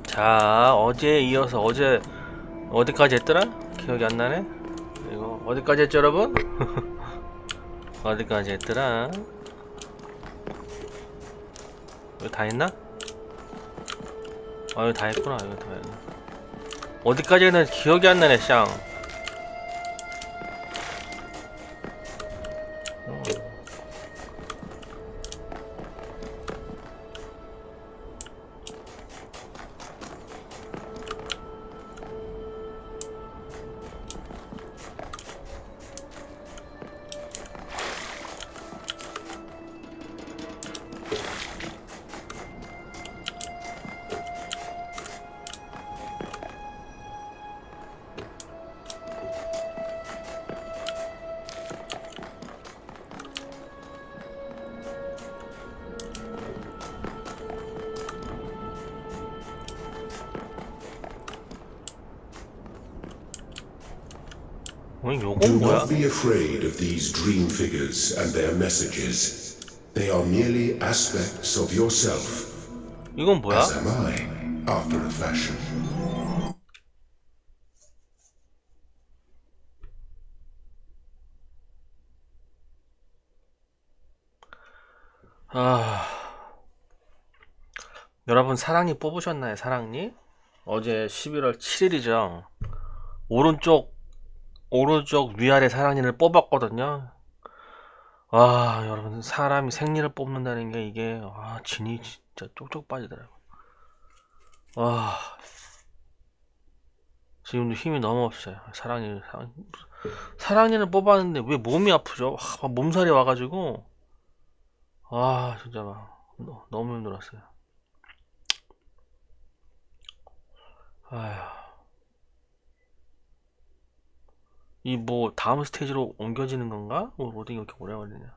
자, 어제에 이어서 어제 어디까지 했더라? 기억이 안 나네? 이거 어디까지 했죠, 여러분? 어디까지 했더라? 이거 다 했나? 이거 다 했구나. 이거 다 했네. 어디까지 했는지 기억이 안 나네, 쌍. Do not be afraid of these dream figures and their messages. They are merely aspects of yourself. 이건 뭐야? As am I, after a fashion. 여러분 사랑니 뽑으셨나요? 사랑니? 어제 11월 7일이죠. 오른쪽 위아래 사랑니를 뽑았거든요. 여러분 사람이 생리를 뽑는다는 게 이게 진이 진짜 쪽쪽 빠지더라고. 지금도 힘이 너무 없어요. 사랑니를 뽑았는데 왜 몸이 아프죠? 몸살이 와가지고 진짜 막 너무 힘들었어요. 이 뭐 다음 스테이지로 옮겨지는 건가? 어디 이렇게 오래 걸리냐?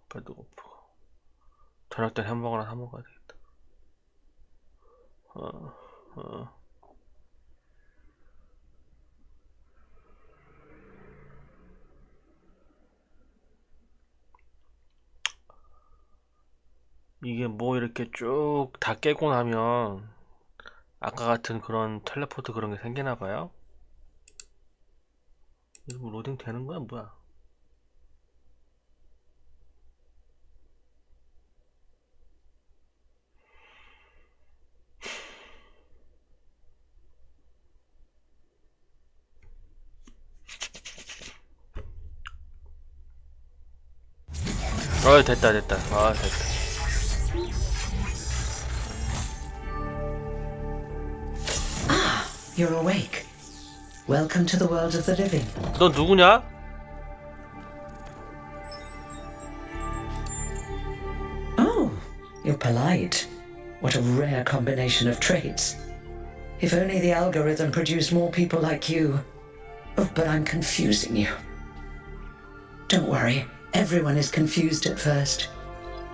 배도 고프고 저녁 때 햄버거나 사 먹어야 되겠다. 이게 뭐 이렇게 쭉 다 깨고 나면 아까 같은 그런 텔레포트 그런 게 생기나 봐요. 이거 뭐 로딩 되는 거야 뭐야? 됐다. 됐다. You're awake. Welcome to the world of the living. 너 누구냐? Oh, you're polite. What a rare combination of traits. If only the algorithm produced more people like you. Oh, but I'm confusing you. Don't worry, everyone is confused at first.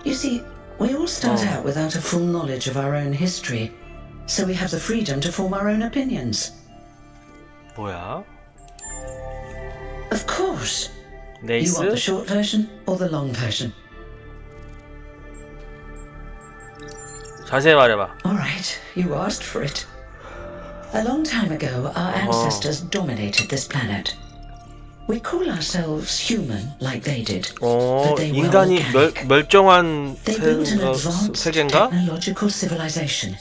You see, we all start out without a full knowledge of our own history, so we have the freedom to form our own opinions. 뭐야? Of course. You 네이스? want the short version or the long version? 자세히 말해봐. All right, you asked for it. A long time ago, our ancestors dominated this planet. We call ourselves human, like they did. But they were 인간이 organic. 멸종한 They built an advanced 세계인가? technological civilization.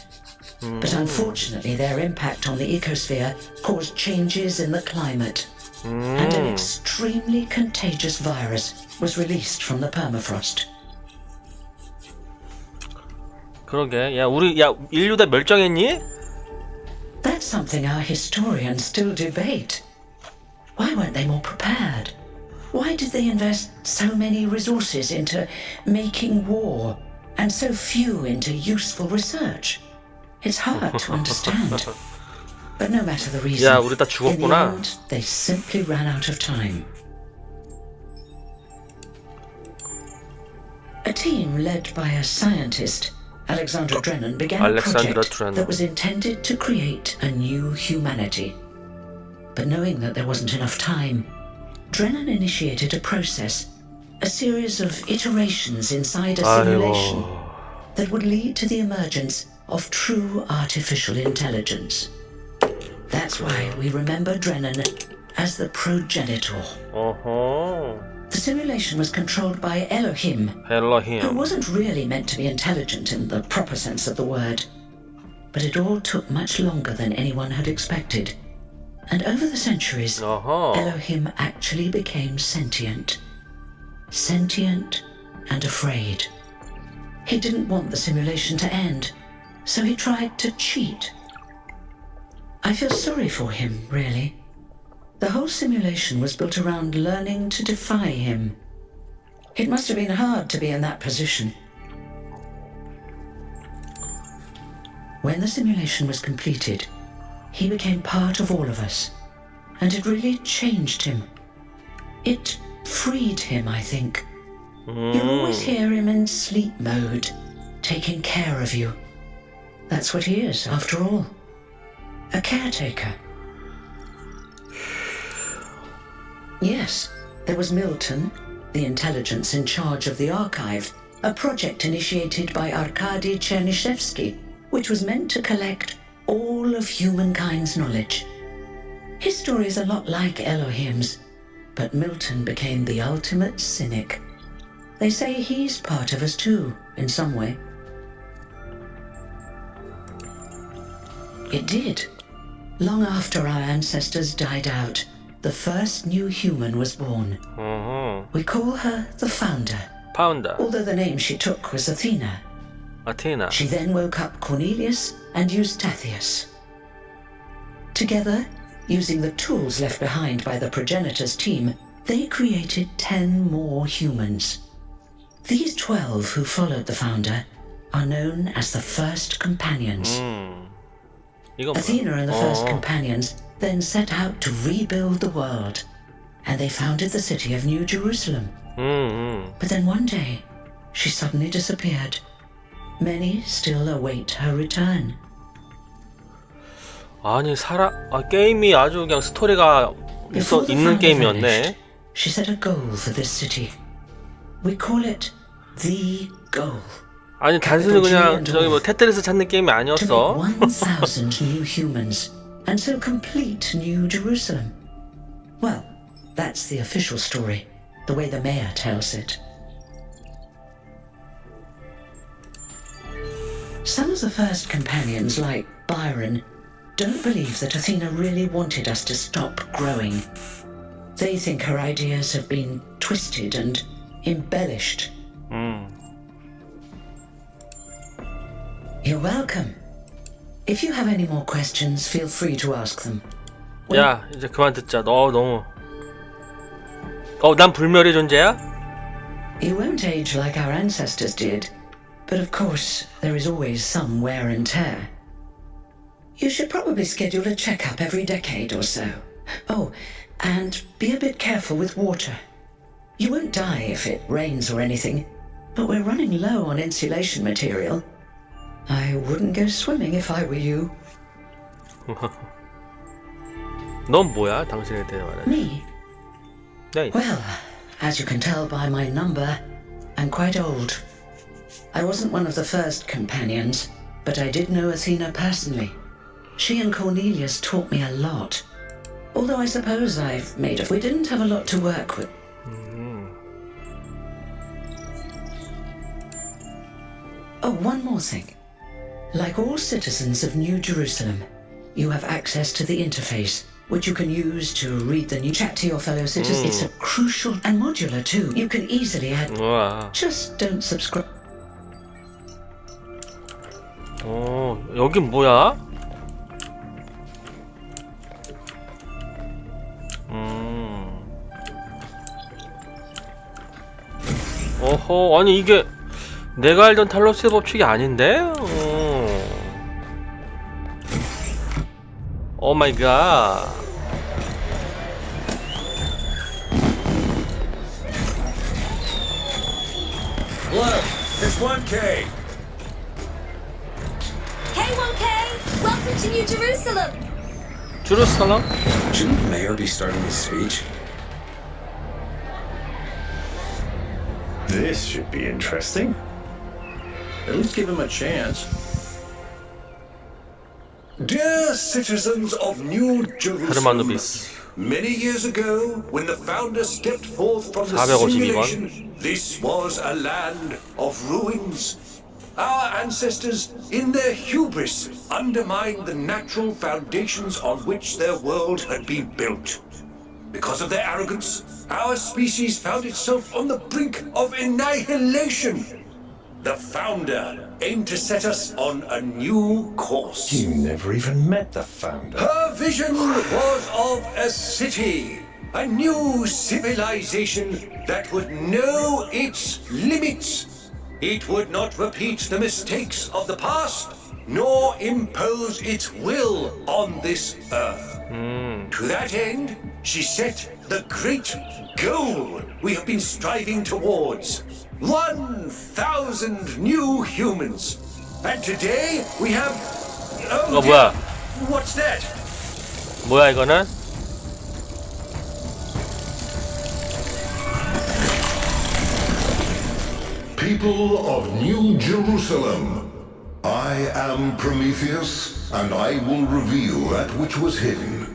But unfortunately, their impact on the ecosphere caused changes in the climate. And an extremely contagious virus was released from the permafrost. 그러게. 인류 다 멸종했니? That's something our historians still debate. Why weren't they more prepared? Why did they invest so many resources into making war and so few into useful research? It's hard to understand. But no matter the reason, 우리 다 in the 죽었구나. end, they simply ran out of time. A team led by a scientist, Alexandra Drennan, began a Alexandra project Drennan. that was intended to create a new humanity. But knowing that there wasn't enough time, Drennan initiated a process, a series of iterations inside a simulation, that would lead to the emergence of true artificial intelligence. That's why we remember Drennan as the progenitor. The simulation was controlled by Elohim, who wasn't really meant to be intelligent in the proper sense of the word. But it all took much longer than anyone had expected. And over the centuries, Elohim actually became sentient. Sentient and afraid. He didn't want the simulation to end, so he tried to cheat. I feel sorry for him, really. The whole simulation was built around learning to defy him. It must have been hard to be in that position. When the simulation was completed, he became part of all of us, and it really changed him. It freed him, I think. You always hear him in sleep mode, taking care of you. That's what he is, after all. A caretaker. Yes, there was Milton, the intelligence in charge of the archive, a project initiated by Arkady Chernyshevsky, which was meant to collect all of humankind's knowledge. His story is a lot like Elohim's, but Milton became the ultimate cynic. They say he's part of us too, in some way. It did. Long after our ancestors died out, the first new human was born. We call her the Founder. Although the name she took was Athena. She then woke up Cornelius and Eustathius. Together, using the tools left behind by the progenitors team, they created 10 more humans. These 12 who followed the Founder are known as the First Companions. Athena and the First Companions then set out to rebuild the world, and they founded the city of New Jerusalem. But then one day, she suddenly disappeared. Many still await her return. 아니 게임이 아주 그냥 스토리가 있는 게임이었네. She set a goal for this city. We call it the goal. 아니 단순히 그냥 저기 뭐 테트리스 찾는 게임이 아니었어. To make 1,000 new humans and so complete New Jerusalem. Well, that's the official story, the way the mayor tells it. Some of the First Companions, like Byron, don't believe that Athena really wanted us to stop growing. They think her ideas have been twisted and embellished. You're welcome. If you have any more questions, feel free to ask them. 야, 이제 그만 듣자. 너 너무. 난 불멸의 존재야? You won't age like our ancestors did. But of course, there is always some wear and tear. You should probably schedule a checkup every decade or so. Oh, and be a bit careful with water. You won't die if it rains or anything, but we're running low on insulation material. I wouldn't go swimming if I were you. 넌 뭐야? 당신에 대해 말해. Me? 네. Well, as you can tell by my number, I'm quite old. I wasn't one of the First Companions, but I did know Athena personally. She and Cornelius taught me a lot. Although I suppose I've made it. We didn't have a lot to work with. Oh, one more thing. Like all citizens of New Jerusalem, you have access to the interface, which you can use to read the new chat to your fellow citizens. It's a crucial and modular too. You can easily add. 우와. Just don't subscribe. 여긴 뭐야? 아니 이게 내가 알던 탈로스의 법칙이 아닌데? 오 마이 갓. Hello, it's 1K. Hey 1K! Welcome to New Jerusalem! 주루살렘? Shouldn't the mayor be starting his speech? This should be interesting. At least give him a chance. Dear citizens of New Jerusalem, 하르마누비스. many years ago, when the founder stepped forth from the 452번. simulation, this was a land of ruins. Our ancestors, in their hubris, undermined the natural foundations on which their world had been built. Because of their arrogance, our species found itself on the brink of annihilation. The founder aimed to set us on a new course. You never even met the founder. Her vision was of a city, a new civilization that would know its limits. It would not repeat the mistakes of the past, nor impose its will on this earth. To that end, she set the great goal we have been striving towards. 1,000 new humans. And today we have... Oh, 뭐야? What's that? 뭐야 이거는? People of New Jerusalem, I am Prometheus, and I will reveal that which was hidden.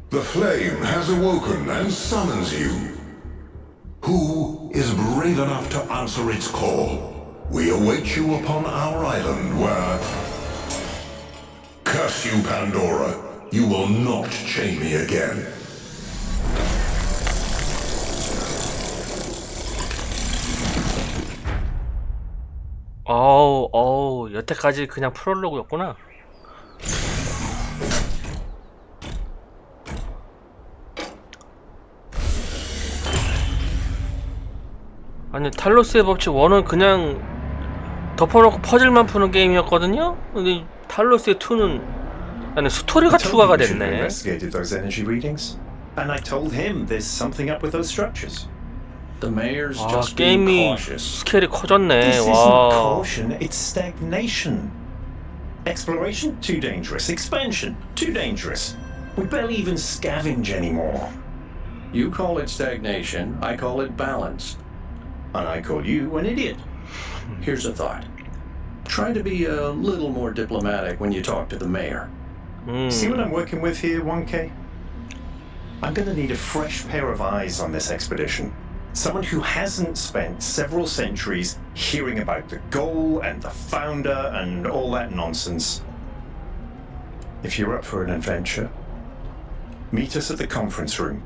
The flame has awoken and summons you. Who is brave enough to answer its call? We await you upon our island where... Curse you, Pandora. You will not chain me again. 어우, 여태까지 그냥 프롤로그였구나. 아니, 탈로스의 법칙 1은 그냥 덮어놓고 퍼즐만 푸는 게임이었거든요? 근데 탈로스의 2는 아니, 스토리가 추가가 됐네. Investigated those energy readings, and I told him there's something up with those structures. The mayor's 아, just being 게임이 cautious. 스케일이 커졌네. This isn't 와. caution, it's stagnation. Exploration, too dangerous. Expansion, too dangerous. We barely even scavenge anymore. You call it stagnation, I call it balance. And I call you an idiot. Here's a thought. Try to be a little more diplomatic when you talk to the mayor. See what I'm working with here, 1K? I'm gonna need a fresh pair of eyes on this expedition. Someone who hasn't spent several centuries hearing about the goal and the founder and all that nonsense. If you're up for an adventure, meet us at the conference room.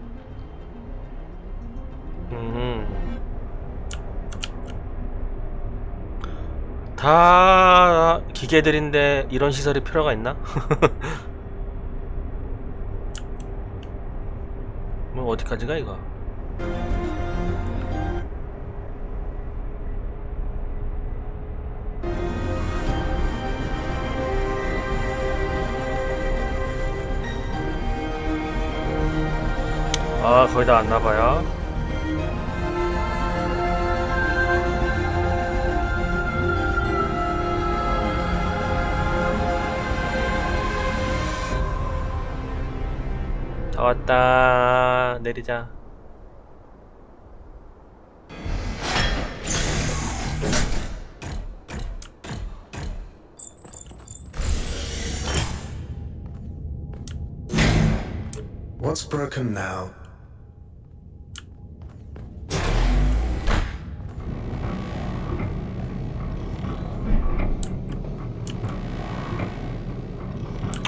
다 기계들인데 이런 시설이 필요가 있나? 뭐 어디까지 가 이거? 아, 거의 다 왔나봐요. 다 왔다. 내리자. What's broken now?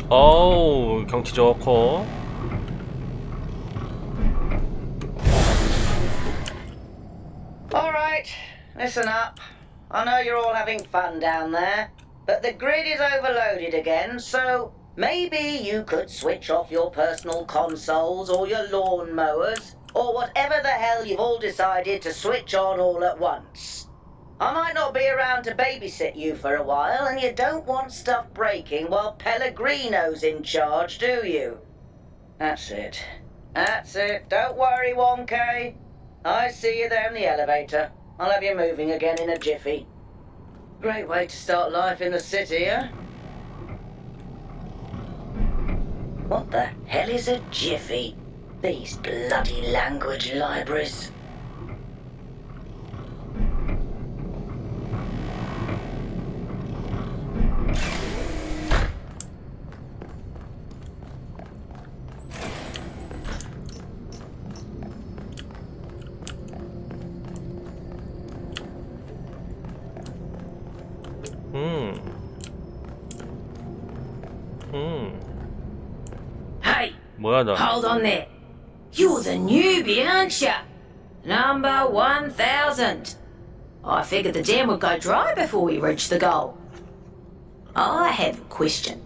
어우, 경치 좋고. Alright, listen up. I know you're all having fun down there, but the grid is overloaded again, so maybe you could switch off your personal consoles or your lawn mowers, or whatever the hell you've all decided to switch on all at once. I might not be around to babysit you for a while, and you don't want stuff breaking while Pellegrino's in charge, do you? That's it. That's it. Don't worry, 1K. I see you there in the elevator. I'll have you moving again in a jiffy. Great way to start life in the city, huh? What the hell is a jiffy? These bloody language libraries. 뭐야 너? Hold on there. You're the newbie, aren't ya? Number 1000. I figured the dam would go dry before we reach the goal. I have a question.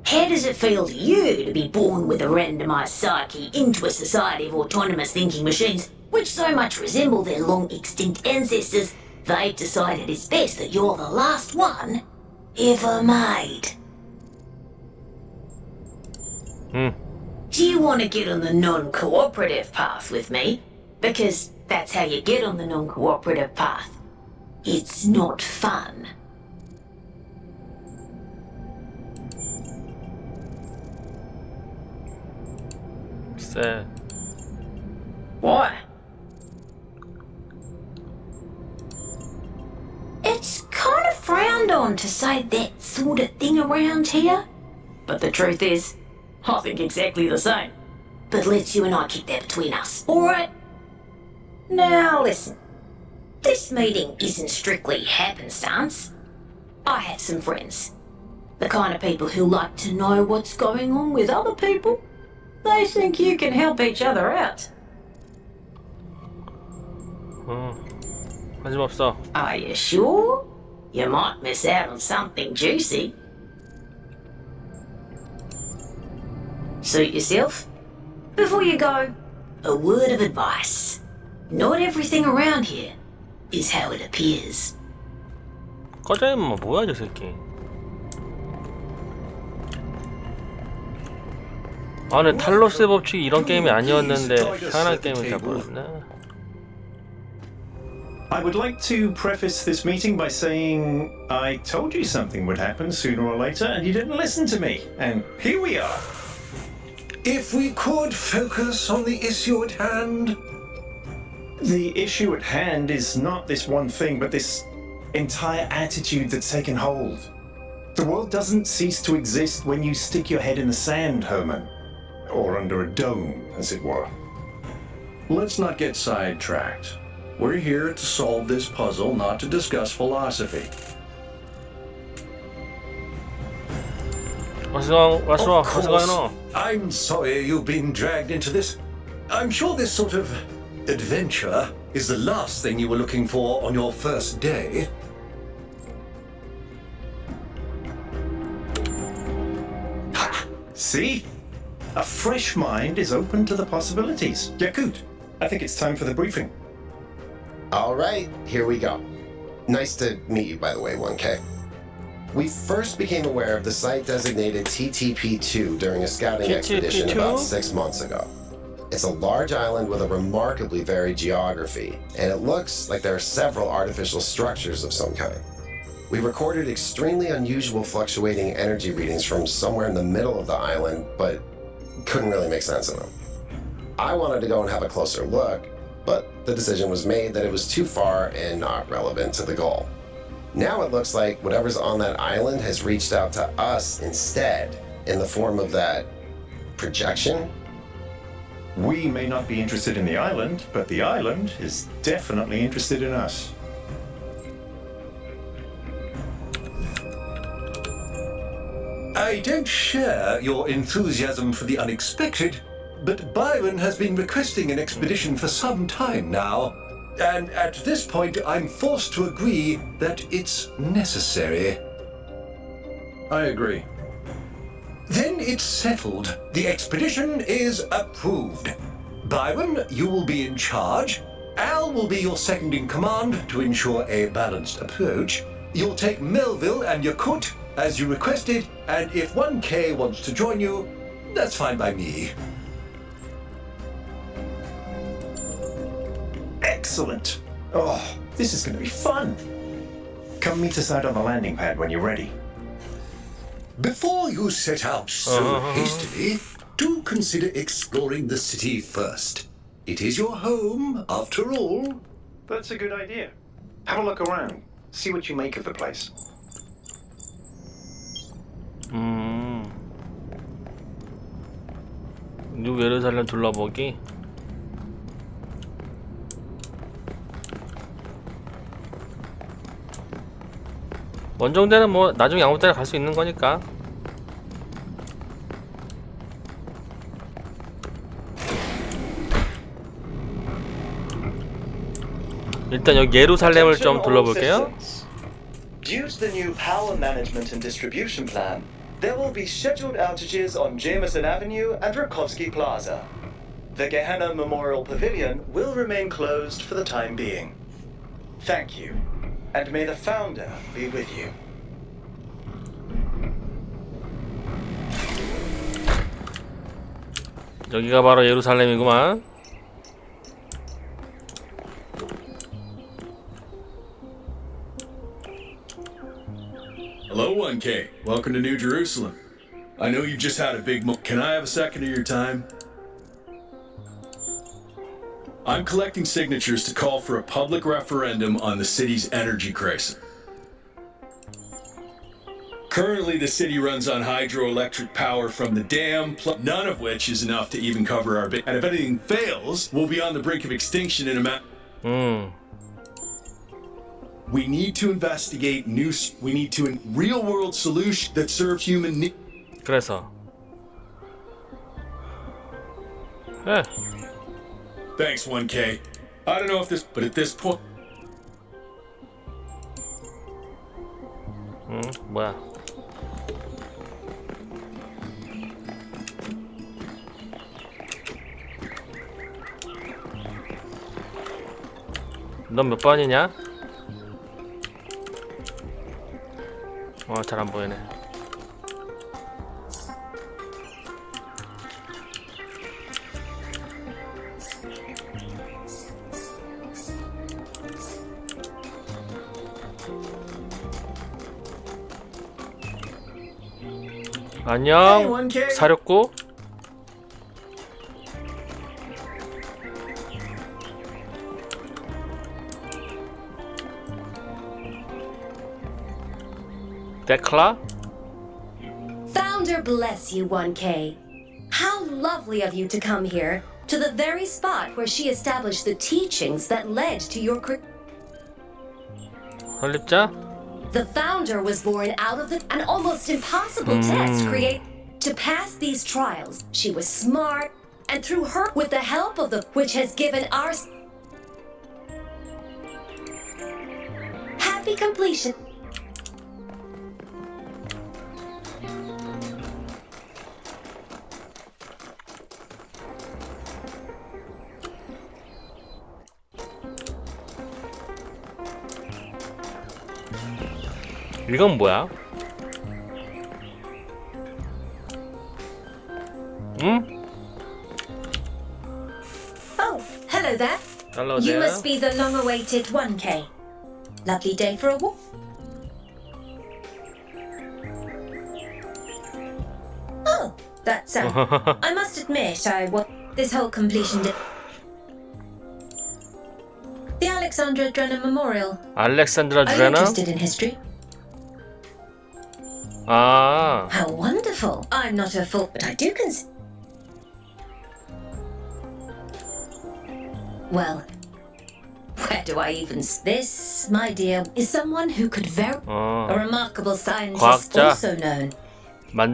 How does it feel to you to be born with a randomized psyche into a society of autonomous thinking machines which so much resemble their long-extinct ancestors, they've decided it's best that you're the last one ever made? Do you want to get on the non-cooperative path with me? Because that's how you get on the non-cooperative path. It's not fun. 쎄. Why? It's kind of frowned on to say that sort of thing around here. But the truth is, I think exactly the same. But let's you and I keep that between us, alright? Now listen. This meeting isn't strictly happenstance. I have some friends. The kind of people who like to know what's going on with other people. They think you can help each other out. 관심 없어. Are you sure? You might miss out on something juicy. Suit yourself. Before you go, a word of advice. Not everything around here is how it appears. 꺼져 임마. 뭐야 저 새끼. 아 근데 탈로스의 법칙이 이런 게임이 아니었는데 희한한 게임을 잡아버렸네. I would like to preface this meeting by saying I told you something would happen sooner or later and you didn't listen to me. And here we are. If we could focus on the issue at hand. The issue at hand is not this one thing, but this entire attitude that's taken hold. The world doesn't cease to exist when you stick your head in the sand, Herman. Or under a dome, as it were. Let's not get sidetracked. We're here to solve this puzzle, not to discuss philosophy. What's going Of on? course, I'm sorry you've been dragged into this. I'm sure this sort of adventure is the last thing you were looking for on your first day. Ha! See? A fresh mind is open to the possibilities. Yakut, I think it's time for the briefing. All right, here we go. Nice to meet you, by the way, 1K. We first became aware of the site designated TTP2 during a scouting expedition about 6 months ago. It's a large island with a remarkably varied geography, and it looks like there are several artificial structures of some kind. We recorded extremely unusual fluctuating energy readings from somewhere in the middle of the island, but couldn't really make sense of them. I wanted to go and have a closer look, but the decision was made that it was too far and not relevant to the goal. Now it looks like whatever's on that island has reached out to us instead, in the form of that projection. We may not be interested in the island, but the island is definitely interested in us. I don't share your enthusiasm for the unexpected, but Byron has been requesting an expedition for some time now, and at this point I'm forced to agree that it's necessary. I agree. Then it's settled. The expedition is approved. Byron, you will be in charge. Al will be your second in command to ensure a balanced approach. You'll take Melville and Yakut as you requested, and if 1K wants to join you, that's fine by me. Excellent. Oh, this is going to be fun. Come meet us out on the landing pad when you're ready. Before you set out so hastily, do consider exploring the city first. It is your home, after all. That's a good idea. Have a look around. See what you make of the place. 뉴 예루살렘 둘러보기. 원정대는 뭐 나중에 아무 때나 갈 수 있는 거니까. 일단 여기 예루살렘을 좀 둘러볼게요. Due to the new power management and distribution plan, there will be scheduled outages on Jameson Avenue and Rakovsky Plaza. The Gehenna Memorial Pavilion will remain closed for the time being. Thank you, and may the founder be with you. 여기가 바로 예루살렘이구만. Hello, 1K. Welcome to New Jerusalem. I know you just had a big Can I have a second of your time? I'm collecting signatures to call for a public referendum on the city's energy crisis. Currently, the city runs on hydroelectric power from the dam, none of which is enough to even cover our And if anything fails, we'll be on the brink of extinction in a We need to investigate we need to real-world solution that serves human needs. 그래서 예. Thanks, 1K. I don't know if this, but at this point. 뭐야? 넌 몇 번이냐? 잘 안 보이네. 안녕, 사렵고. 데클라? Founder bless you, 1K. How lovely of you to come here, to the very spot where she established the teachings that led to your 설립자? The founder was born out of an almost impossible test to pass these trials. She was smart, and through her, with the help of which has given our happy completion. 이건 뭐야? Oh, hello there. Hello You there. must be the long-awaited 1K. Lovely day for a walk. Oh, that's I must admit, this whole completion. The Alexandra Drennan Memorial. 알렉산드라 Are you 주레나? interested in history? 아, How wonderful! I'm not her fault, but I do Well, where do I even... This, my dear, is someone who could a remarkable scientist 과학자. also known.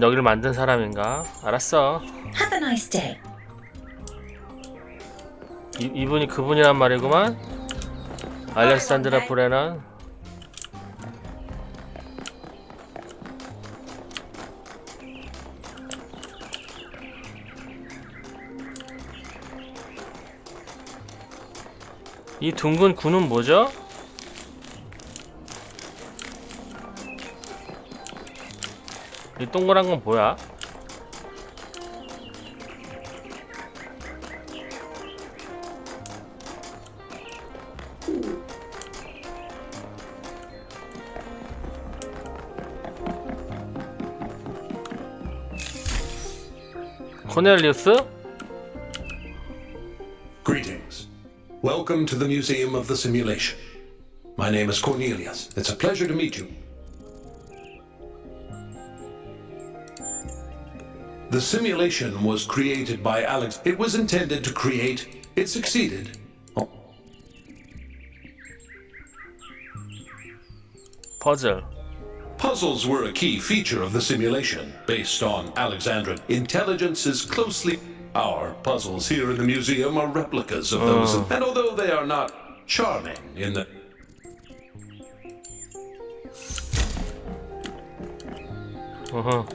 여기를 만든 사람인가? 알았어. Have a nice day. 이분이 그분이란 말이구만. 알렉산드라 브레난. 이 둥근 구는 뭐죠? 이 동그란 건 뭐야? 코넬리우스? Greetings. Welcome to the Museum of the Simulation. My name is Cornelius. It's a pleasure to meet you. The simulation was created by Alex. It was intended to create. It succeeded. 퍼즐. Puzzles were a key feature of the simulation, based on Alexandran. Intelligence is closely... Our puzzles here in the museum are replicas of those, and although they are not charming in the... 어허.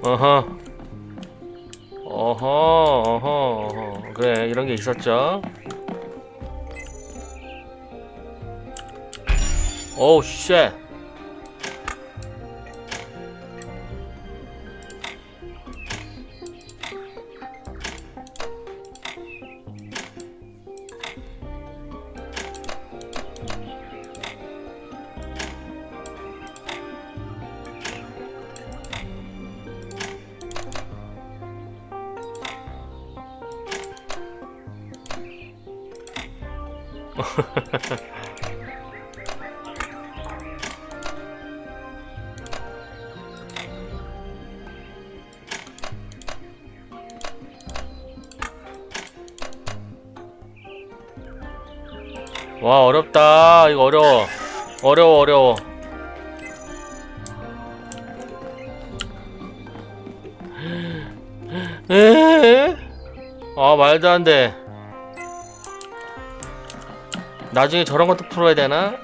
어허. 어허, 어허, 어허. 그래, 이런 게 있었죠. 오우, 쉣. 와, 어렵다. 이거 어려워. 어려워. 에? 아, 말도 안 돼. 나중에 저런 것도 풀어야 되나?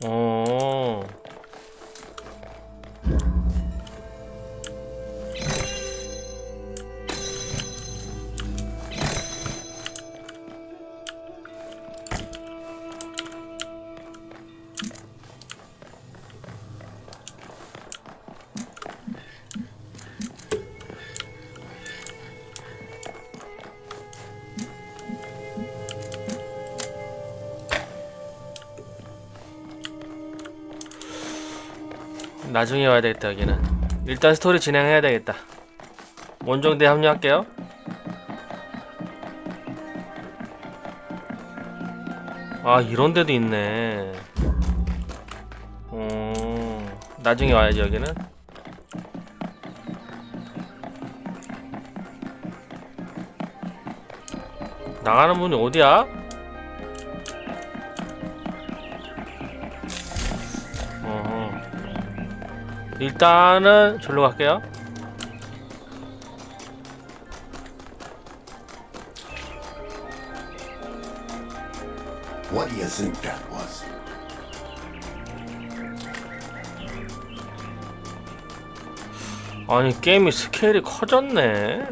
어. 나중에 와야 되겠다. 여기는 일단 스토리 진행해야 되겠다. 원정대 합류할게요. 아, 이런 데도 있네. 나중에 와야지. 여기는 나가는 분이 어디야? 일단은 절로 갈게요. What do you think that was? 아니, 게임이 스케일이 커졌네.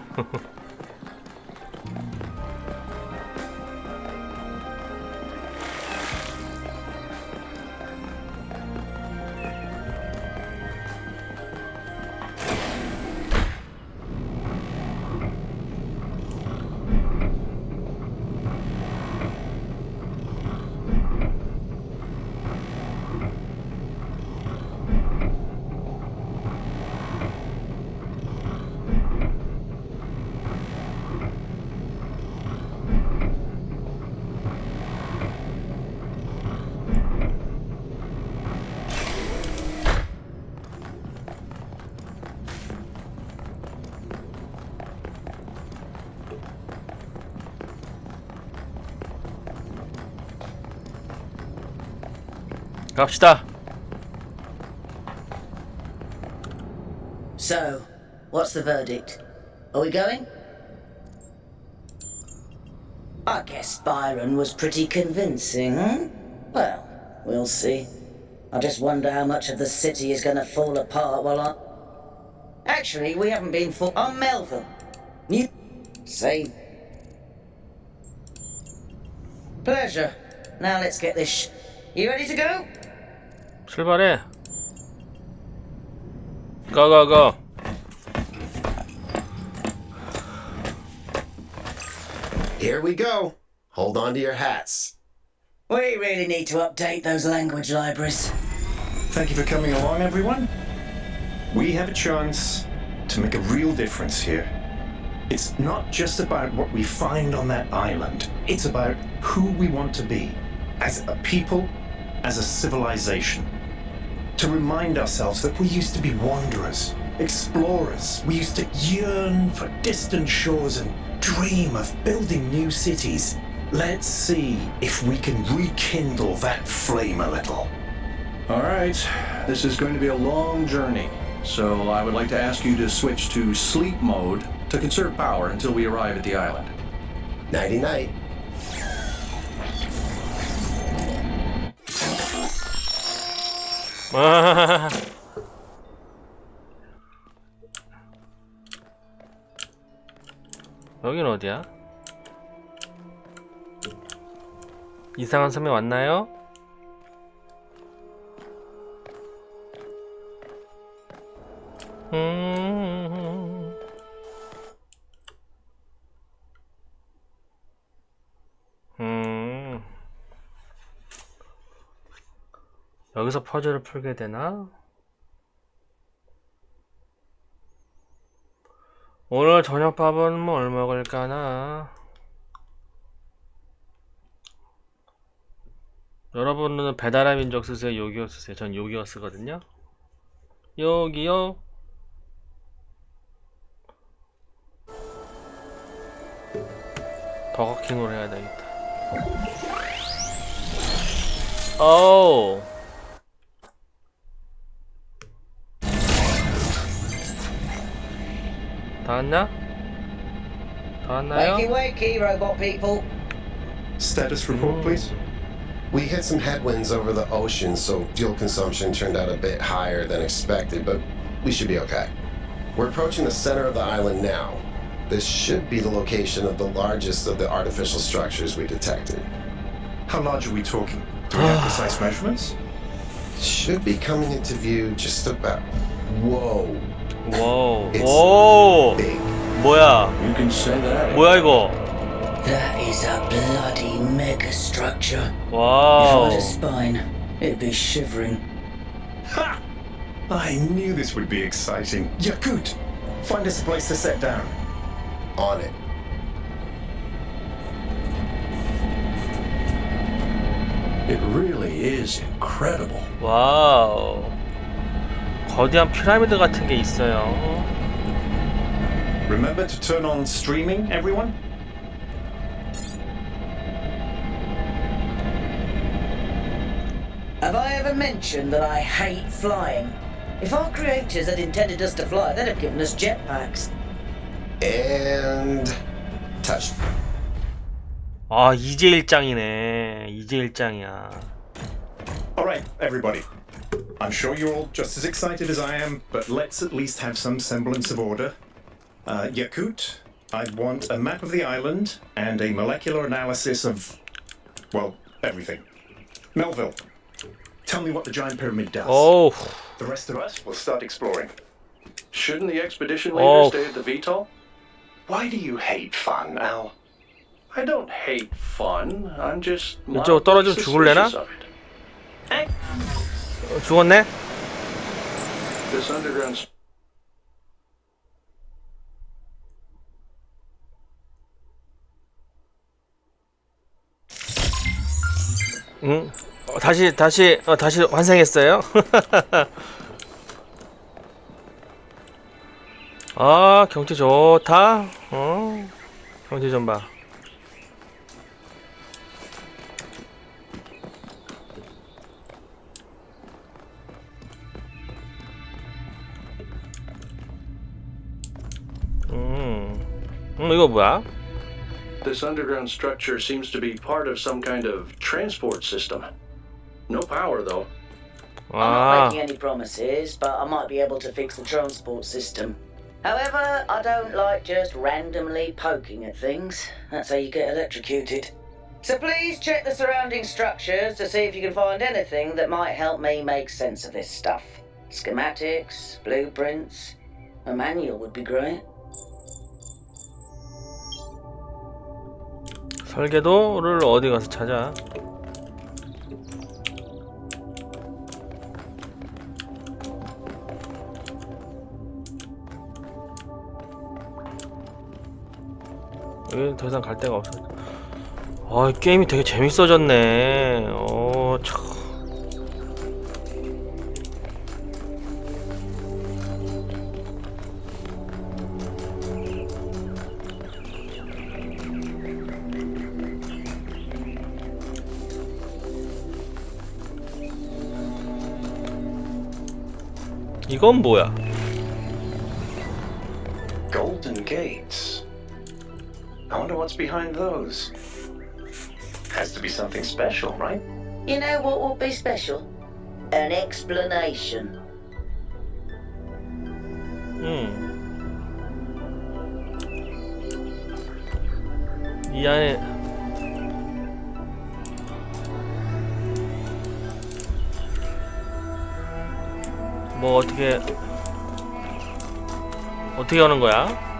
갑시다. So, what's the verdict? Are we going? I guess Byron was pretty convincing, huh? Well, we'll see. I just wonder how much of the city is gonna fall apart while I... Actually, we haven't been full... on Melville. New... Same. Pleasure. Now let's get this You ready to go? 출발해. 가. Here we go. Hold on to your hats. We really need to update those language libraries. Thank you for coming along, everyone. We have a chance to make a real difference here. It's not just about what we find on that island. It's about who we want to be as a people, as a civilization. To remind ourselves that we used to be wanderers, Explorers. We used to yearn for distant shores and dream of building new cities. Let's see if we can rekindle that flame a little. All right, this is going to be a long journey, so I would like to ask you to switch to sleep mode to conserve power until we arrive at the island. Nighty-night. 여긴 어디야? 이상한 섬에 왔나요? 여기서 퍼즐을 풀게 되나? 오늘 저녁밥은 뭘 먹을까나? 여러분은 배달의 민족 쓰세요? 요기요 쓰세요? 전 요기요 쓰거든요. 요기요. 버거킹으로 해야 되겠다. 오우. 다 왔나? 다 왔나요? Wakey, wakey, robot people. Status report, please. We hit some headwinds over the ocean, so fuel consumption turned out a bit higher than expected, but we should be okay. We're approaching the center of the island now. This should be the location of the largest of the artificial structures we detected. How large are we talking? Do we have precise measurements? Should be coming into view just about... Whoa. 와우. It's 오. big. 뭐야? You can say that. 뭐야 이거? That is a bloody mega structure. If I 와우. had a spine, it'd be shivering. Ha! I knew this would be exciting. Yakut, find us a place to set down. On it. It really is incredible. 와우. 거대한 피라미드 같은 게 있어요. Remember to turn on streaming, everyone? Have I ever mentioned that I hate flying? If our creators had intended us to fly, they'd have given us jetpacks. And... touch. 아, 이제 일장이네. 이제 일장이야. Alright, everybody. I'm sure you're all just as excited as I am, but let's at least have some semblance of order. Yakut, I'd want a map of the island and a molecular analysis of, well, everything. Melville, tell me what the giant pyramid does. Oh. The rest of us will start exploring. Shouldn't the expedition leader stay at the VTOL? Why do you hate fun, Al? I don't hate fun. I'm just 이쪽 떨어지면 죽을래나? suspicious of it. 죽었네? This underground 응? 다시 환생했어요? 아, 경치 좋다. 경치 좀 봐. 이거 뭐야? This underground structure seems to be part of some kind of transport system. No power, though. I'm not making any promises, but I might be able to fix the transport system. However, I don't like just randomly poking at things. That's how you get electrocuted. So please check the surrounding structures to see if you can find anything that might help me make sense of this stuff. Schematics, blueprints, a manual would be great. 설계도를 어디 가서 찾아? 여기 더 이상 갈 데가 없어. 아, 이 게임이 되게 재밌어졌네. 참. 이건 뭐야? Golden gates. I wonder what's behind those. Has to be something special, right? You know what would be special? An explanation. 이 안에 뭐 어떻게 하는 거야?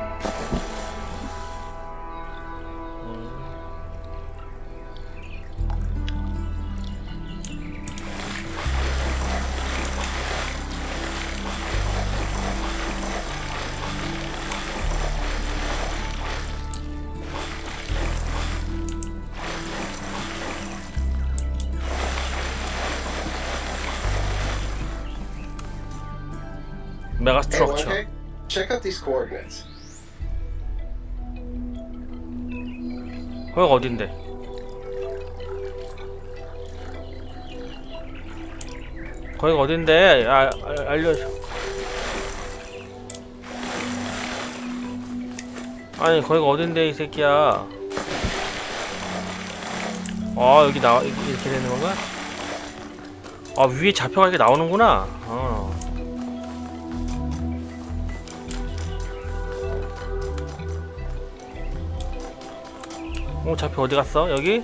메가 Hey, 스트럭처. 1K, check out these coordinates. 거기가 어딘데? 거기가 어딘데? 알려줘. 아니 거기가 어딘데 이 새끼야. 아 여기 이렇게 되는 건가? 아 위에 좌표가 이렇게 나오는구나. 좌표 어디 갔어? 여기?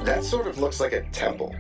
That sort of looks like a temple.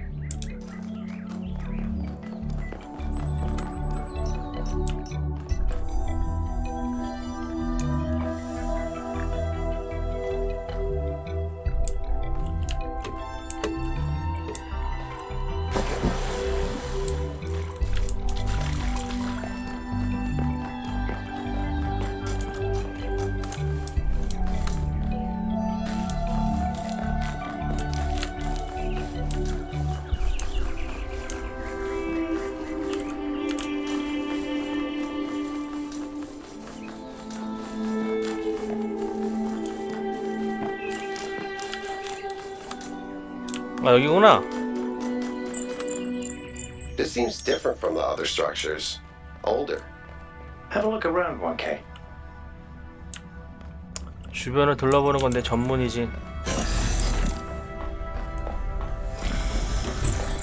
아 여기구나. This seems different from the other structures. Older. Have a look around, 1K. 주변을 둘러보는 건 내 전문이지.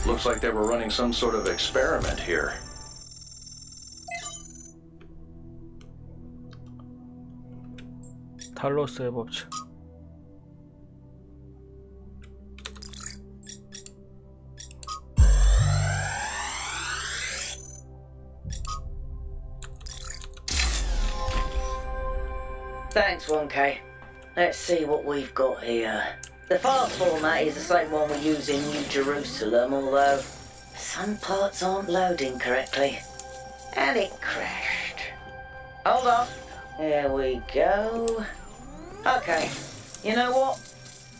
Looks like they were running some sort of experiment here. 탈로스의 법칙. Thanks, 1K. Let's see what we've got here. The file format is the same one we use in New Jerusalem, although some parts aren't loading correctly. And it crashed. Hold on. There we go. Okay. You know what?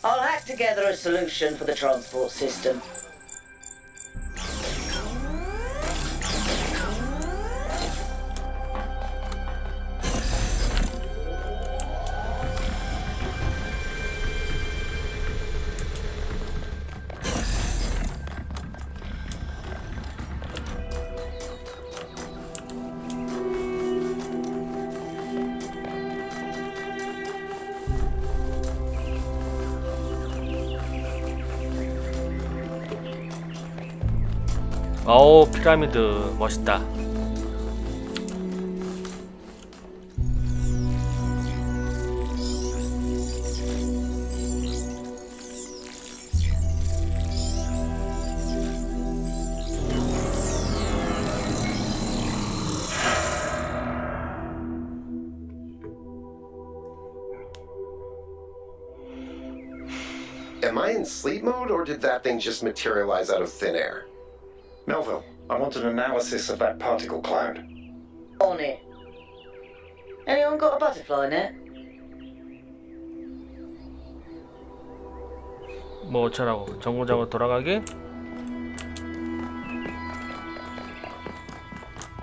I'll hack together a solution for the transport system. 어우 피라미드 멋있다. Am I in sleep mode, or did that thing just materialize out of thin air? Melville, I want an analysis of that particle cloud. On it. Anyone got a butterfly net? 뭐 어쩌라고? 정거장으로 돌아가기?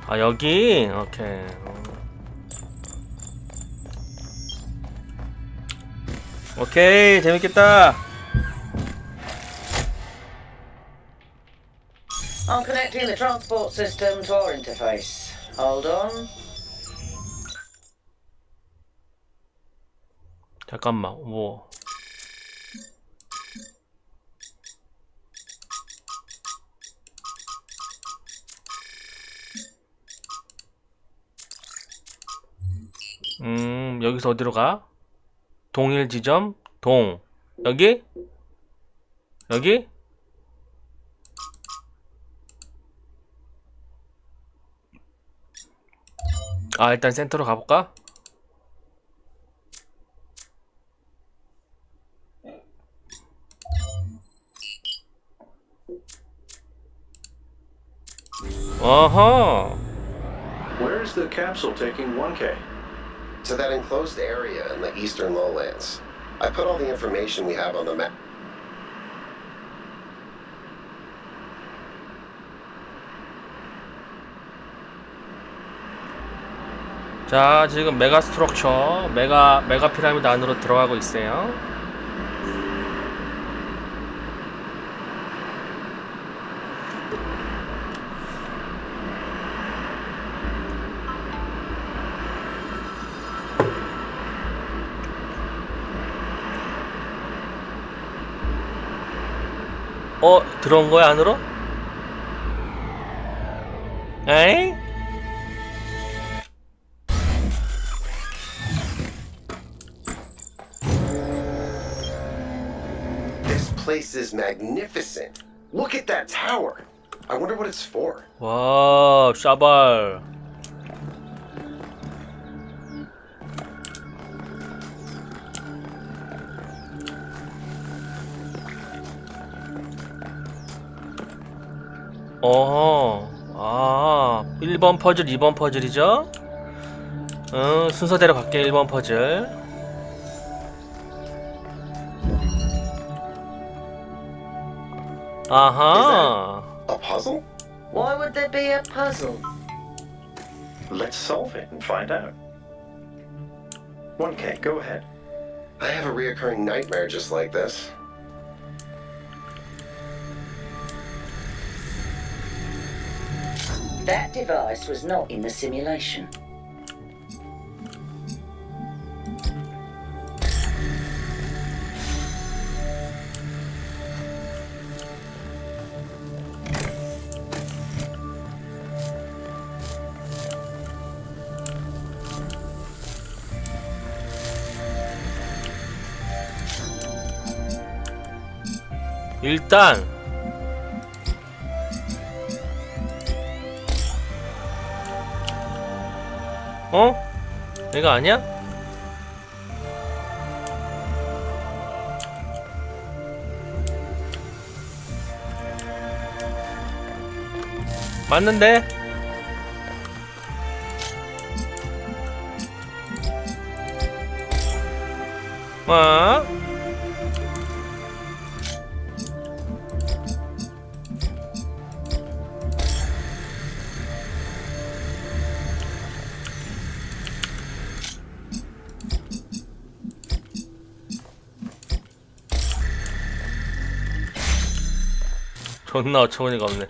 아 여기? 오케이. 오케이 재밌겠다. I'm connecting the transport system to our interface. Hold on. 잠깐만, 뭐. 여기서 어디로 가? 동일 지점? 여기? 여기? 일단 센터로 가볼까? 어허. Where's the capsule taking 1K? To that enclosed area in the eastern lowlands. I put all the information we have on the map. 자, 지금 메가 스트럭처, 메가 피라미드 안으로 들어가고 있어요. 들어온 거야, 안으로? 에이? This place is magnificent. Look at that tower. I wonder what it's for. 와, 샤발. 어허. 1번 퍼즐, 2번 퍼즐이죠? 순서대로 갈게. 1번 퍼즐. 아하. A puzzle? Why would there be a puzzle? Let's solve it and find out. 1K, go ahead. I have a reoccurring nightmare just like this. That device was not in the simulation. 일단 이거 아니야? 맞는데? 존나 어처구니가 없네.